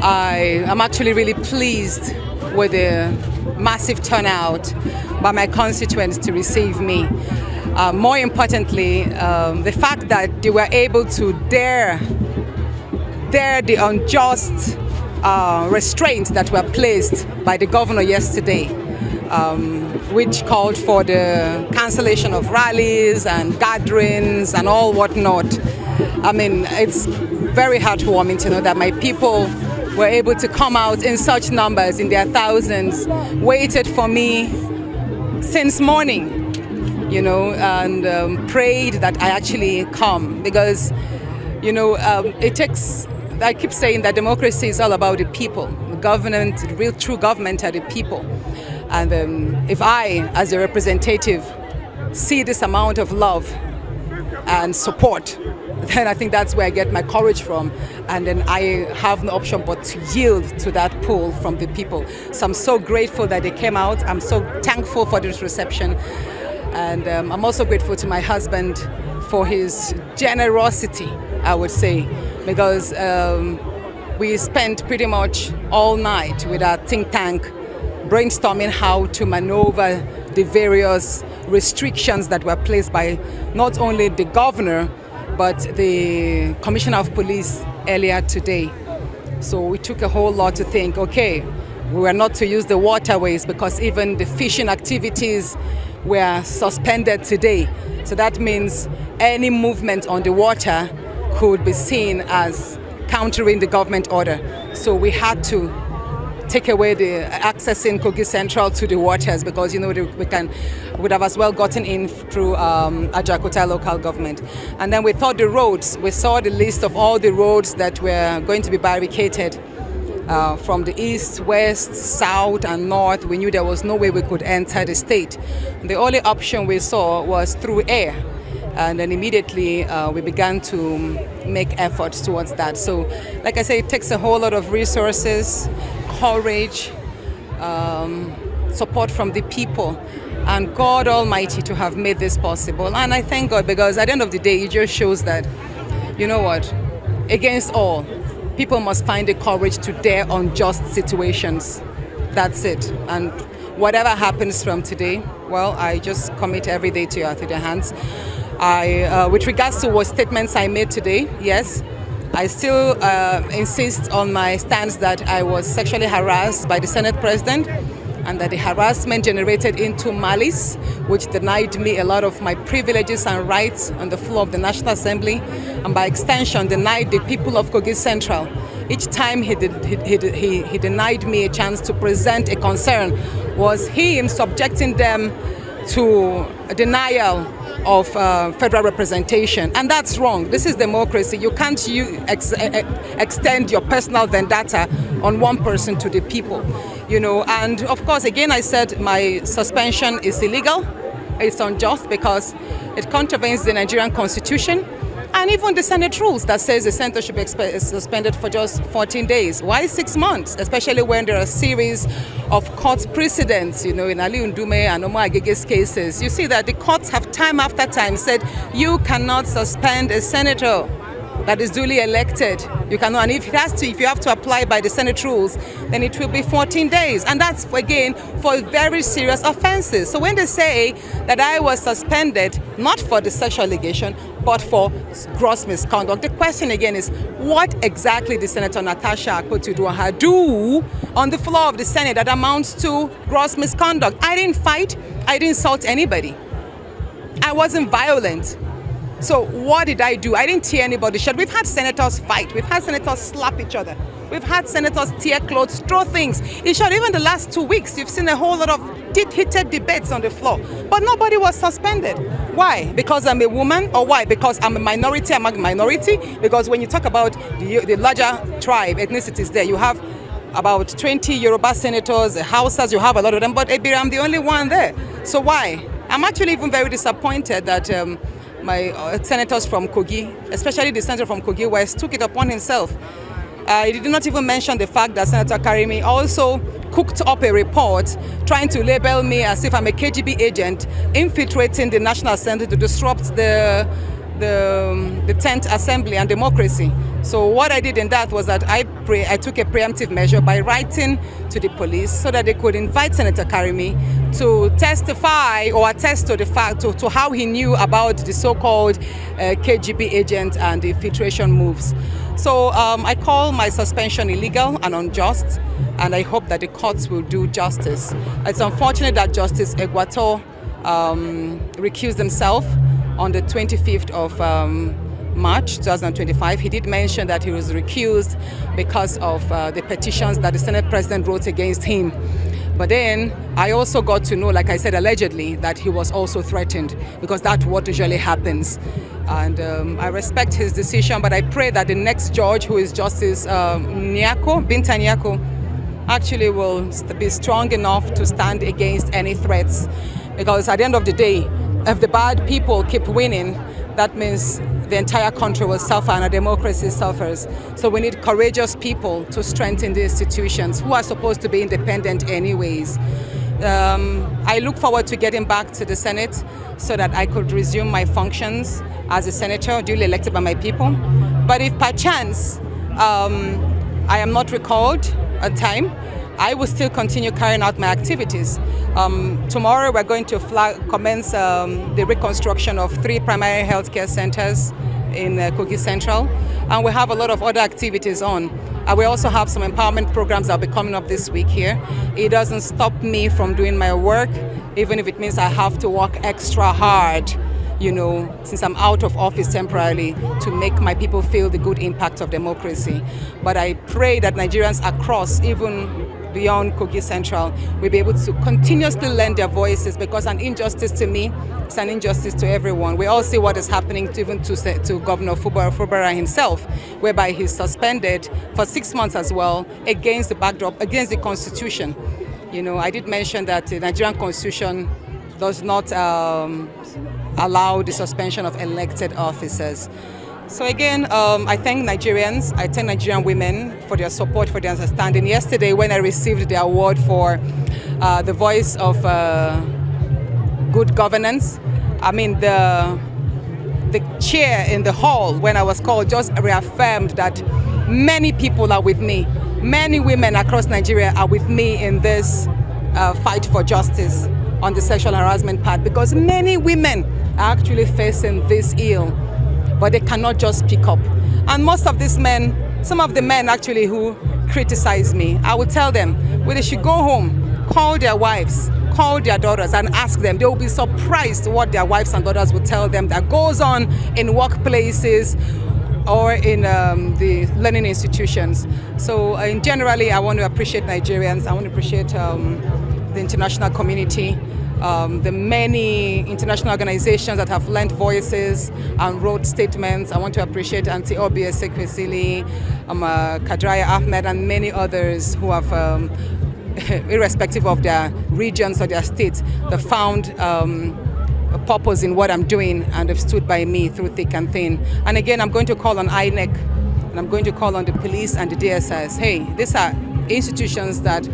I am actually really pleased with the massive turnout by my constituents to receive me. More importantly, the fact that they were able to dare the unjust restraints that were placed by the governor yesterday, which called for the cancellation of rallies and gatherings and all whatnot. I mean, it's very heartwarming to know that my people were able to come out in such numbers, in their thousands, waited for me since morning, and prayed that I actually come, because, it takes, I keep saying that democracy is all about the people. The government, the real true government are the people. And if I, as a representative, see this amount of love and support, then I think that's where I get my courage from. And then I have no option but to yield to that pull from the people. So I'm so grateful that they came out. I'm so thankful for this reception. And I'm also grateful to my husband for his generosity, I would say, because we spent pretty much all night with our think tank brainstorming how to maneuver the various restrictions that were placed by not only the governor, but the Commissioner of Police earlier today. So we took a whole lot to think, okay, we were not to use the waterways because even the fishing activities were suspended today. So that means any movement on the water could be seen as countering the government order. So we had to take away the access in Kogi Central to the waters, because we would have as well gotten in through Ajakuta local government. And then we thought the roads, we saw the list of all the roads that were going to be barricaded from the east, west, south and north. We knew there was no way we could enter the state. The only option we saw was through air. And then immediately we began to make efforts towards that. So, like I say, it takes a whole lot of resources, courage, support from the people, and God Almighty to have made this possible. And I thank God, because at the end of the day, it just shows that, against all, people must find the courage to dare unjust situations. That's it. And whatever happens from today, well, I just commit every day to your hands. With regards to what statements I made today, yes, I still insist on my stance that I was sexually harassed by the Senate President, and that the harassment generated into malice, which denied me a lot of my privileges and rights on the floor of the National Assembly, and by extension denied the people of Kogi Central. Each time he denied me a chance to present a concern was he in subjecting them to a denial of federal representation. And that's wrong. This is democracy. You can't extend your personal vendetta on one person to the people. And of course, again, I said my suspension is illegal. It's unjust because it contravenes the Nigerian Constitution and even the Senate rules that says the senator should be suspended for just 14 days. Why 6 months? Especially when there are a series of court precedents, in Ali Ndume and Omo Agege's cases. You see that the courts have time after time said you cannot suspend a senator that is duly elected. You cannot, and if you have to apply by the Senate rules, then it will be 14 days. And that's, again, for very serious offenses. So when they say that I was suspended, not for the sexual allegation, but for gross misconduct, the question again is, what exactly did Senator Natasha Akpoti do on the floor of the Senate that amounts to gross misconduct? I didn't fight. I didn't insult anybody. I wasn't violent. So what did I do? I didn't tear anybody's shirt. We've had senators fight. We've had senators slap each other. We've had senators tear clothes, throw things. In short, even the last 2 weeks, you've seen a whole lot of heated debates on the floor. But nobody was suspended. Why? Because I'm a woman? Or why? Because I'm a minority among a minority? Because when you talk about the larger tribe, ethnicities there, you have about 20 Yoruba senators, Hausas, you have a lot of them, but I'm the only one there. So why? I'm actually even very disappointed that my senators from Kogi, especially the senator from Kogi West, took it upon himself. He did not even mention the fact that Senator Karimi also cooked up a report trying to label me as if I'm a KGB agent infiltrating the National Assembly to disrupt the the 10th Assembly and democracy. So what I did in that was that I took a preemptive measure by writing to the police so that they could invite Senator Karimi to testify or attest to the fact to how he knew about the so-called KGB agent and the infiltration moves. So I call my suspension illegal and unjust, and I hope that the courts will do justice. It's unfortunate that Justice Egwato recused himself on the 25th of March 2025. He did mention that he was recused because of the petitions that the Senate President wrote against him. But then I also got to know, like I said, allegedly, that he was also threatened, because that's what usually happens. And I respect his decision, but I pray that the next judge, who is Justice Binta Nyako, actually will be strong enough to stand against any threats. Because at the end of the day, if the bad people keep winning, that means the entire country will suffer and our democracy suffers. So we need courageous people to strengthen the institutions who are supposed to be independent anyways. I look forward to getting back to the Senate so that I could resume my functions as a senator duly elected by my people. But if perchance I am not recalled on time, I will still continue carrying out my activities. Tomorrow we're going to commence the reconstruction of 3 primary health care centers in Kogi Central, and we have a lot of other activities on. We also have some empowerment programs that will be coming up this week here. It doesn't stop me from doing my work, even if it means I have to work extra hard, you know, since I'm out of office temporarily, to make my people feel the good impact of democracy. But I pray that Nigerians across, even beyond Kogi Central, will be able to continuously lend their voices, because an injustice to me is an injustice to everyone. We all see what is happening to Governor Fubara himself, whereby he's suspended for 6 months as well, against the backdrop, against the Constitution. You know, I did mention that the Nigerian Constitution does not allow the suspension of elected officers. So again, I thank Nigerians, I thank Nigerian women for their support, for their understanding. Yesterday, when I received the award for the Voice of Good Governance, I mean, the chair in the hall, when I was called, just reaffirmed that many people are with me. Many women across Nigeria are with me in this fight for justice on the sexual harassment part, because many women are actually facing this ill, but they cannot just speak up. And most of these men, some of the men actually who criticize me, I will tell them, well, they should go home, call their wives, call their daughters and ask them. They will be surprised what their wives and daughters will tell them that goes on in workplaces or in the learning institutions. So generally, I want to appreciate Nigerians. I want to appreciate the international community, the many international organizations that have lent voices and wrote statements. I want to appreciate Auntie Obi Esekwesili, Kadraya Ahmed, and many others who have, irrespective of their regions or their states, they found a purpose in what I'm doing, and have stood by me through thick and thin. And again, I'm going to call on INEC, and I'm going to call on the police and the DSS. Hey, these are institutions that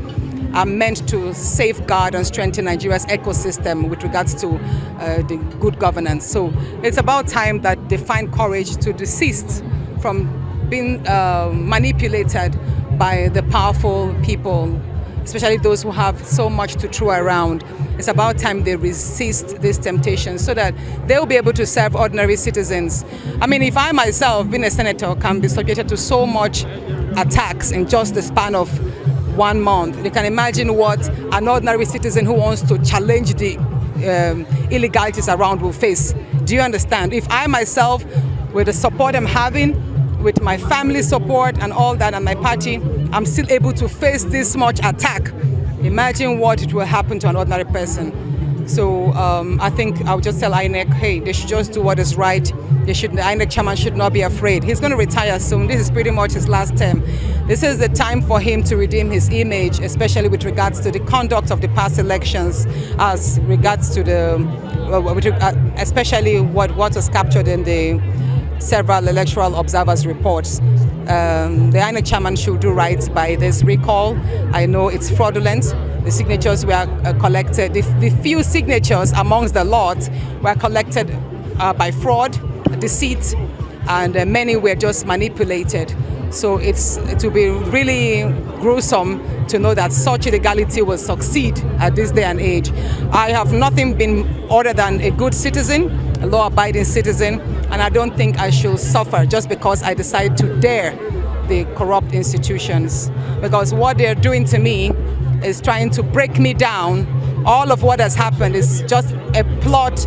are meant to safeguard and strengthen Nigeria's ecosystem with regards to the good governance. So it's about time that they find courage to desist from being manipulated by the powerful people, especially those who have so much to throw around. It's about time they resist this temptation so that they'll be able to serve ordinary citizens. I mean, if I myself, being a senator, can be subjected to so much attacks in just the span of 1 month, you can imagine what an ordinary citizen who wants to challenge the illegalities around will face. Do you understand? If I myself, with the support I'm having, with my family support and all that, and my party, I'm still able to face this much attack, imagine what it will happen to an ordinary person. So I think I'll just tell INEC, hey, they should just do what is right. The INEC chairman should not be afraid. He's going to retire soon. This is pretty much his last term. This is the time for him to redeem his image, especially with regards to the conduct of the past elections, as regards to the, especially what was captured in the several electoral observers' reports. The INEC chairman should do right by this recall. I know it's fraudulent. The signatures were collected, the few signatures amongst the lot were collected by fraud, deceit, and many were just manipulated. So it will be really gruesome to know that such illegality will succeed at this day and age. I have nothing been other than a good citizen, a law-abiding citizen, and I don't think I should suffer just because I decide to dare the corrupt institutions. Because what they're doing to me is trying to break me down. All of what has happened is just a plot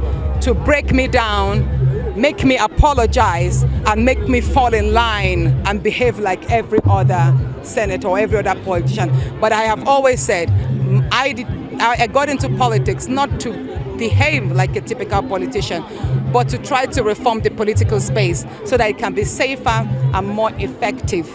to break me down, make me apologize, and make me fall in line and behave like every other senator or every other politician. But I have always said, I got into politics not to behave like a typical politician, but to try to reform the political space so that it can be safer and more effective